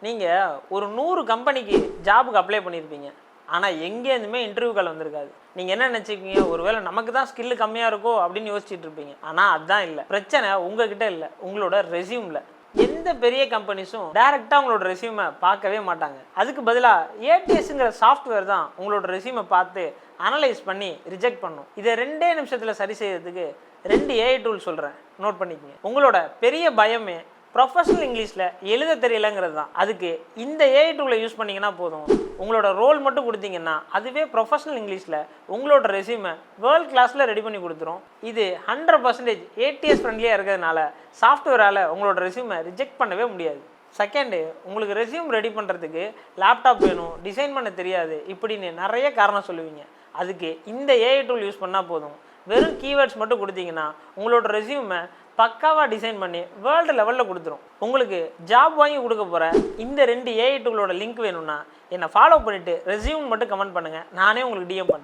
நீங்கள் ஒரு 100 கம்பெனிக்கு ஜாபுக்கு அப்ளை பண்ணியிருப்பீங்க. ஆனால் எங்கேருந்துமே இன்டர்வியூ கால் வந்திருக்காது. நீங்கள் என்ன நினச்சிக்கிங்க, ஒருவேளை நமக்கு தான் ஸ்கில்லு கம்மியாக இருக்கோ அப்படின்னு யோசிச்சுட்டு இருப்பீங்க. ஆனால் அதுதான் இல்லை. பிரச்சனை உங்ககிட்ட இல்லை, உங்களோட ரெஸ்யூமில். எந்த பெரிய கம்பெனிஸும் டைரெக்டாக உங்களோட ரெஸ்யூமை பார்க்கவே மாட்டாங்க. அதுக்கு பதிலாக ஏடிஎஸ்ங்கிற சாஃப்ட்வேர் தான் உங்களோட ரெஸ்யூமை பார்த்து அனலைஸ் பண்ணி ரிஜெக்ட் பண்ணும். இதை 2 நிமிஷத்தில் சரி செய்யறதுக்கு 2 ஏஐ டூல் சொல்கிறேன், நோட் பண்ணிக்கங்க. உங்களோட பெரிய பயமே ப்ரொஃபஷனல் இங்கிலீஷில் எழுத தெரியலங்கிறது தான். அதுக்கு இந்த ஏஐ டூலை யூஸ் பண்ணிங்கன்னா போதும். உங்களோட ரோல் மட்டும் கொடுத்தீங்கன்னா அதுவே ப்ரொஃபஷனல் இங்கிலீஷில் உங்களோட ரெஸ்யூமை வேர்ல்ட் கிளாஸில் ரெடி பண்ணி கொடுத்துரும். இது 100% ஏடிஎஸ் ஃப்ரெண்ட்லியாக இருக்கிறதுனால சாஃப்ட்வேரால் உங்களோட ரெஸ்யூமை ரிஜெக்ட் பண்ணவே முடியாது. செகண்டு, உங்களுக்கு ரெஸ்யூம் ரெடி பண்ணுறதுக்கு லேப்டாப் வேணும், டிசைன் பண்ண தெரியாது, இப்படின்னு நிறைய காரணம் சொல்லுவீங்க. அதுக்கு இந்த ஏஐ டூல் யூஸ் பண்ணால் போதும். வெறும் கீவேர்ட்ஸ் மட்டும் கொடுத்தீங்கன்னா உங்களோட ரெஸ்யூமை பக்காவாக டிசைன் பண்ணி வேர்ல்டு லெவலில் கொடுத்துரும். உங்களுக்கு ஜாப் வாங்கி கொடுக்க போகிற இந்த 2 ஏஐ டூலோட லிங்க் வேணும்னா என்னை ஃபாலோ பண்ணிவிட்டு ரெஸ்யூம் மட்டும் கமெண்ட் பண்ணுங்கள், நானே உங்களுக்கு டிஎம் பண்ணுறேன்.